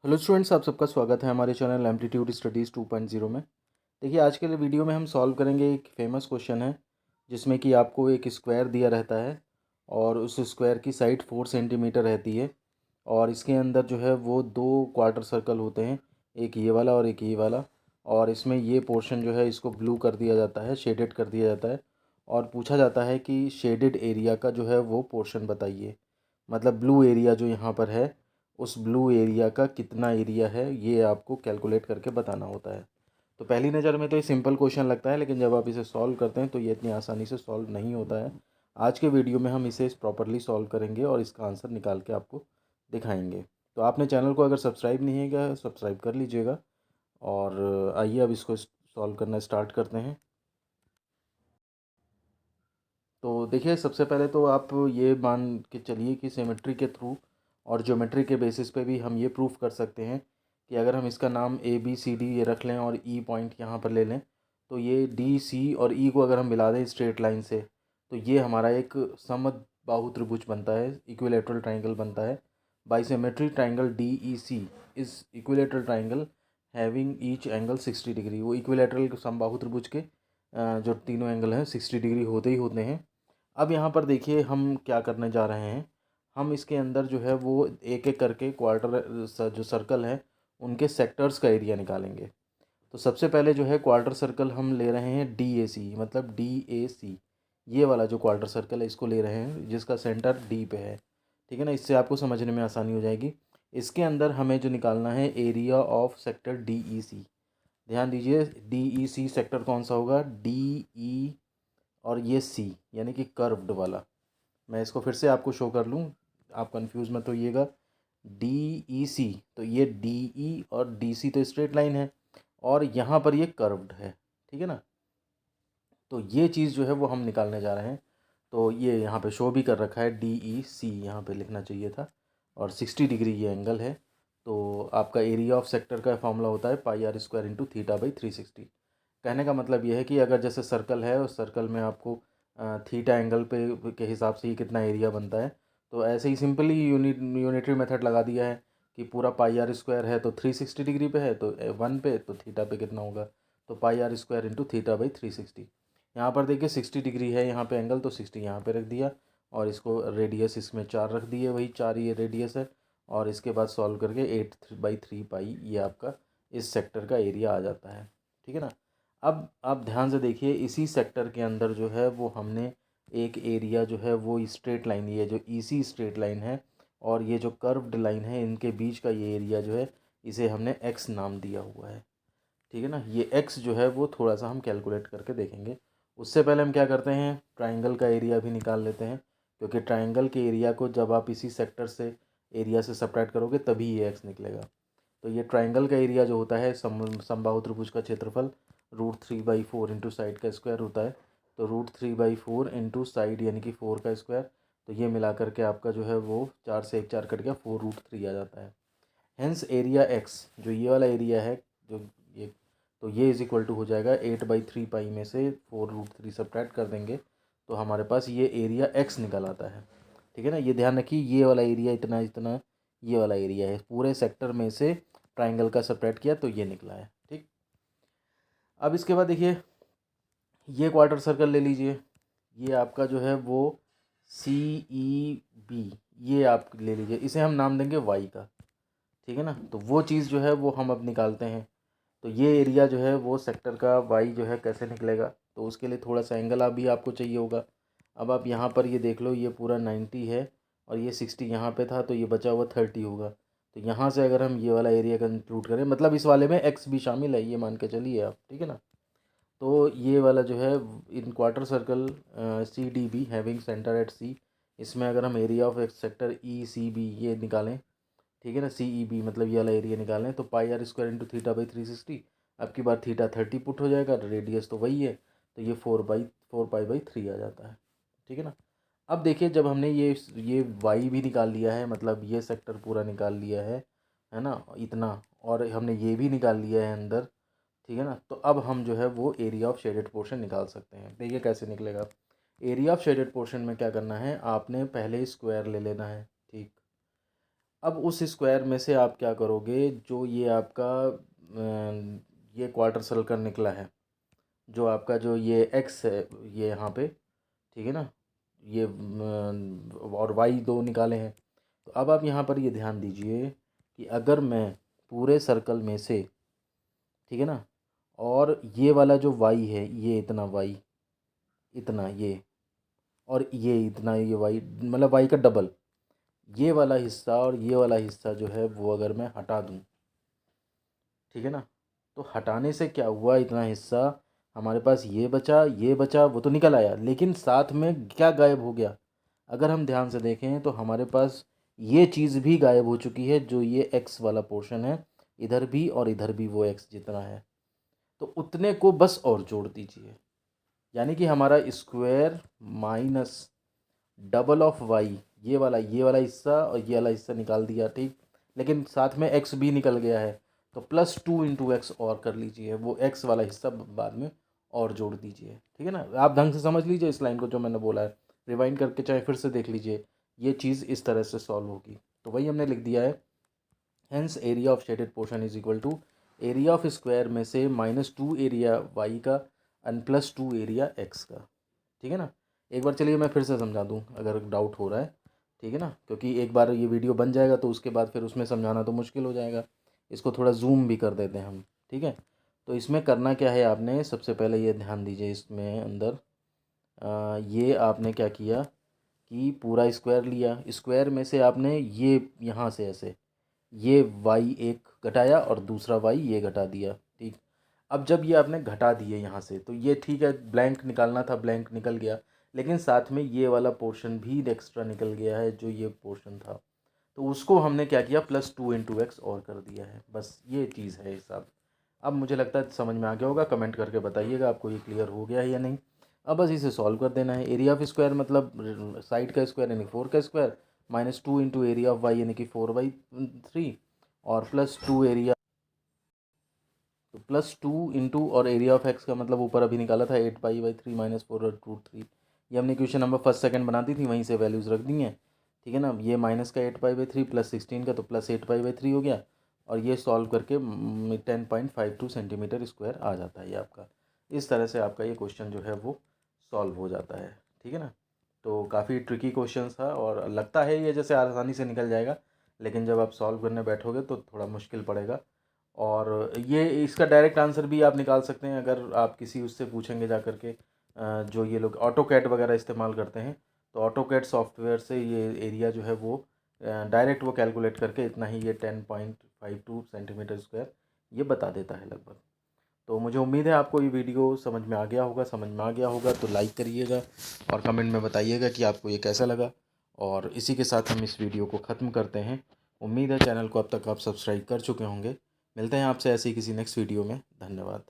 Hello students, आप सबका स्वागत है हमारे चैनल एम्पलीट्यूड स्टडीज़ 2.0 में। देखिए, आज के लिए वीडियो में हम सॉल्व करेंगे एक फेमस क्वेश्चन है जिसमें कि आपको एक स्क्वायर दिया रहता है और उस स्क्वायर की साइड 4 सेंटीमीटर रहती है और इसके अंदर जो है वो दो क्वार्टर सर्कल होते हैं, एक ये वाला और एक ये वाला। और इसमें ये पोर्शन जो है इसको ब्लू कर दिया जाता है, शेडेड कर दिया जाता है और पूछा जाता है कि शेडेड एरिया का जो है वो पोर्शन बताइए। मतलब ब्लू एरिया जो यहाँ पर है, उस ब्लू एरिया का कितना एरिया है ये आपको कैलकुलेट करके बताना होता है। तो पहली नज़र में तो ये सिंपल क्वेश्चन लगता है, लेकिन जब आप इसे सॉल्व करते हैं तो ये इतनी आसानी से सॉल्व नहीं होता है। आज के वीडियो में हम इसे प्रॉपरली सॉल्व करेंगे और इसका आंसर निकाल के आपको दिखाएंगे। तो आपने चैनल को अगर सब्सक्राइब नहीं है किया, सब्सक्राइब कर लीजिएगा। और आइए अब इसको सॉल्व करना स्टार्ट करते हैं। तो देखिए, सबसे पहले तो आप ये मान के चलिए कि सिमेट्री के थ्रू और ज्योमेट्री के बेसिस पे भी हम ये प्रूफ कर सकते हैं कि अगर हम इसका नाम ए बी सी डी ये रख लें और ई पॉइंट यहाँ पर ले लें, तो ये डी सी और ई को अगर हम मिला दें स्ट्रेट लाइन से, तो ये हमारा एक समबाहु त्रिभुज बनता है, इक्विलेटरल ट्राइंगल बनता है। बाइसेमेट्री triangle D E C is equilateral triangle having each angle 60 degree. वो इक्विलेटरल समबाहु त्रिभुज के जो तीनों एंगल हैं 60 डिग्री होते ही होते हैं। अब यहाँ पर देखिए हम क्या करने जा रहे हैं। हम इसके अंदर जो है वो एक एक करके क्वार्टर जो सर्कल है उनके सेक्टर्स का एरिया निकालेंगे। तो सबसे पहले जो है क्वार्टर सर्कल हम ले रहे हैं डी ए सी, मतलब डी ए सी, ये वाला जो क्वार्टर सर्कल है इसको ले रहे हैं जिसका सेंटर डी पे है। ठीक है ना, इससे आपको समझने में आसानी हो जाएगी। इसके अंदर हमें जो निकालना है area of sector D E C. ध्यान दीजिए, डी ई सी सेक्टर कौन सा होगा, डी ई और ये सी यानी कि कर्व्ड वाला। मैं इसको फिर से आपको शो कर लूँ, आप कंफ्यूज मत होइएगा। डी ई सी, तो ये डी ई और डी सी तो स्ट्रेट लाइन है और यहाँ पर ये कर्व्ड है। ठीक है ना, तो ये चीज़ जो है वो हम निकालने जा रहे हैं। तो ये यहाँ पे शो भी कर रखा है, डी ई सी यहाँ पे लिखना चाहिए था और 60 डिग्री ये एंगल है। तो आपका एरिया ऑफ सेक्टर का फॉर्मूला होता है pi r square into theta by 360। कहने का मतलब ये है कि अगर जैसे सर्कल है उस सर्कल में आपको थीटा एंगल पे के हिसाब से ही कितना एरिया बनता है, तो ऐसे ही सिंपली यूनिटरी मेथड लगा दिया है कि पूरा पाई आर स्क्वायर है तो 360 डिग्री पे है, तो 1 पे तो थीटा पे कितना होगा, तो pi r square into theta by 360। यहाँ पर देखिए 60 डिग्री है यहाँ पे एंगल, तो 60 यहाँ पे रख दिया और इसको रेडियस इसमें 4 रख दिए, वही 4 ये रेडियस है। और इसके बाद सॉल्व करके 8/3 पाई ये आपका इस सेक्टर का एरिया आ जाता है। ठीक है ना। अब आप ध्यान से देखिए, इसी सेक्टर के अंदर जो है वो हमने एक एरिया जो है वो स्ट्रेट लाइन, ये जो ईसी स्ट्रेट लाइन है और ये जो कर्व्ड लाइन है, इनके बीच का ये एरिया जो है इसे हमने एक्स नाम दिया हुआ है। ठीक है ना, ये एक्स जो है वो थोड़ा सा हम कैलकुलेट करके देखेंगे। उससे पहले हम क्या करते हैं, ट्राइंगल का एरिया भी निकाल लेते हैं, क्योंकि ट्राइंगल के एरिया को जब आप इसी सेक्टर से एरिया से सब्ट्रैक्ट करोगे तभी ये एक्स निकलेगा। तो ये ट्राइंगल का एरिया जो होता है समबाहु त्रिभुज का क्षेत्रफल √3/4 इंटू साइड का स्क्वायर होता है। तो √3/4 इंटू साइड यानी कि 4 का स्क्वायर, तो ये मिला करके आपका जो है वो 4 से 1 4 कट गया, 4√3 आ जाता है। हेंस एरिया एक्स जो ये वाला एरिया है, जो ये, तो ये इज इक्वल टू हो जाएगा 8/3 पाई में से 4√3 सब्ट्रैक्ट कर देंगे तो हमारे पास ये एरिया एक्स निकल आता है। ठीक है ना, ये ध्यान रखिए, ये वाला एरिया इतना इतना ये वाला एरिया है, पूरे सेक्टर में से ट्राइंगल का सब्ट्रैक्ट किया तो ये निकला है। ठीक, अब इसके बाद देखिए ये क्वार्टर सर्कल ले लीजिए, ये आपका जो है वो सी ई बी, ये आप ले लीजिए, इसे हम नाम देंगे वाई का। ठीक है ना, तो वो चीज़ जो है वो हम अब निकालते हैं। तो ये एरिया जो है वो सेक्टर का वाई जो है कैसे निकलेगा, तो उसके लिए थोड़ा सा एंगल अभी आपको चाहिए होगा। अब आप यहाँ पर ये देख लो, ये पूरा 90 है और ये 60 यहाँ पे था, तो ये बचा हुआ 30 होगा। तो यहाँ से अगर हम ये वाला एरिया का इंक्लूड करें, मतलब इस वाले में एक्स भी शामिल है, ये मान के चलिए आप। ठीक है ना, तो ये वाला जो है in quarter circle C D B having centre at C, इसमें अगर हम एरिया ऑफ एक सेक्टर ई सी बी ये निकालें, ठीक है ना, सी ई बी मतलब ये वाला एरिया निकालें, तो pi r square into theta by 360। अब की बार थीटा 30 पुट हो जाएगा, रेडियस तो वही है, तो ये 4 पाई/3 आ जाता है। ठीक है ना, अब देखिए जब हमने ये वाई भी निकाल लिया है, मतलब ये सेक्टर पूरा निकाल लिया है ना इतना, और हमने ये भी निकाल लिया है अंदर। ठीक है ना, तो अब हम जो है वो एरिया ऑफ शेडेड पोर्शन निकाल सकते हैं। देखिए कैसे निकलेगा। एरिया ऑफ शेडेड पोर्शन में क्या करना है, आपने पहले स्क्वायर ले लेना है। ठीक, अब उस स्क्वायर में से आप क्या करोगे, जो ये आपका ये क्वार्टर सर्कल निकला है, जो आपका जो ये एक्स है ये यहाँ पे, ठीक है ना, ये और वाई दो निकाले हैं। तो अब आप यहाँ पर ये ध्यान दीजिए कि अगर मैं पूरे सर्कल में से, ठीक है ना, और ये वाला जो वाई है, ये इतना वाई, इतना ये, और ये इतना ये वाई, मतलब वाई का डबल, ये वाला हिस्सा और ये वाला हिस्सा जो है वो अगर मैं हटा दूँ, ठीक है ना, तो हटाने से क्या हुआ, इतना हिस्सा हमारे पास ये बचा, वो तो निकल आया, लेकिन साथ में क्या गायब हो गया, अगर हम ध्यान से देखें तो हमारे पास ये चीज़ भी गायब हो चुकी है, जो ये एक्स वाला पोर्शन है, इधर भी और इधर भी वो एक्स जितना है, तो उतने को बस और जोड़ दीजिए। यानी कि हमारा square minus double of Y, ये वाला हिस्सा और ये वाला हिस्सा निकाल दिया, ठीक, लेकिन साथ में एक्स भी निकल गया है, तो +2 × x और कर लीजिए, वो एक्स वाला हिस्सा बाद में और जोड़ दीजिए, ठीक है ना। आप ढंग से समझ लीजिए इस लाइन को जो मैंने बोला है, रिवाइंड करके चाहे फिर से देख लीजिए, ये चीज़ इस तरह से सॉल्व होगी। तो वही हमने लिख दिया है, hence area of shaded portion is equal to area of square में से -2 एरिया वाई का एंड +2 एरिया एक्स का, ठीक है ना। एक बार चलिए मैं फिर से समझा दूँ अगर डाउट हो रहा है, ठीक है ना, क्योंकि एक बार ये वीडियो बन जाएगा तो उसके बाद फिर उसमें समझाना तो मुश्किल हो जाएगा। इसको थोड़ा जूम भी कर देते हैं हम, ठीक है। तो इसमें करना क्या है, आपने सबसे पहले ये ध्यान दीजिए, इसमें अंदर ये आपने क्या किया कि पूरा स्क्वायर लिया, स्क्वायर में से आपने ये यहाँ से ऐसे ये वाई एक घटाया और दूसरा वाई ये घटा दिया, ठीक। अब जब ये आपने घटा दिए यहाँ से, तो ये ठीक है, ब्लैंक निकालना था, ब्लैंक निकल गया, लेकिन साथ में ये वाला पोर्शन भी एक्स्ट्रा निकल गया है, जो ये पोर्शन था, तो उसको हमने क्या किया, +2 × x और कर दिया है, बस ये चीज़ है हिसाब। अब मुझे लगता है समझ में आ गया होगा, कमेंट करके बताइएगा आपको ये क्लियर हो गया है या नहीं। अब बस इसे सॉल्व कर देना है। एरिया ऑफ स्क्वायर मतलब साइड का स्क्वायर यानी 4 का स्क्वायर, -2 × एरिया ऑफ वाई यानी कि 4/3, और +2 एरिया, तो +2 और एरिया ऑफ एक्स का मतलब ऊपर अभी निकाला था 8π/3 -4√3। ये हमने क्वेश्चन नंबर फर्स्ट सेकंड बनाती थी, वहीं से वैल्यूज़ रख दी हैं, ठीक है ना। ये माइनस का 8π/3 +16 का तो +8π/3 हो गया, और ये सॉल्व करके 10.52 सेंटीमीटर स्क्वायर आ जाता है ये आपका। इस तरह से आपका ये क्वेश्चन जो है वो सॉल्व हो जाता है, ठीक है ना। तो काफ़ी ट्रिकी क्वेश्चन था और लगता है ये जैसे आसानी से निकल जाएगा, लेकिन जब आप सॉल्व करने बैठोगे तो थोड़ा मुश्किल पड़ेगा। और ये इसका डायरेक्ट आंसर भी आप निकाल सकते हैं अगर आप किसी उससे पूछेंगे जा कर के, जो ये लोग ऑटोकैड वगैरह इस्तेमाल करते हैं, तो ऑटोकैड सॉफ्टवेयर से ये एरिया जो है वो डायरेक्ट वो कैलकुलेट करके इतना ही, ये 10.52 सेंटीमीटर स्क्वायर ये बता देता है लगभग। तो मुझे उम्मीद है आपको ये वीडियो समझ में आ गया होगा, तो लाइक करिएगा और कमेंट में बताइएगा कि आपको ये कैसा लगा। और इसी के साथ हम इस वीडियो को ख़त्म करते हैं। उम्मीद है चैनल को अब तक आप सब्सक्राइब कर चुके होंगे। मिलते हैं आपसे ऐसे ही किसी नेक्स्ट वीडियो में। धन्यवाद।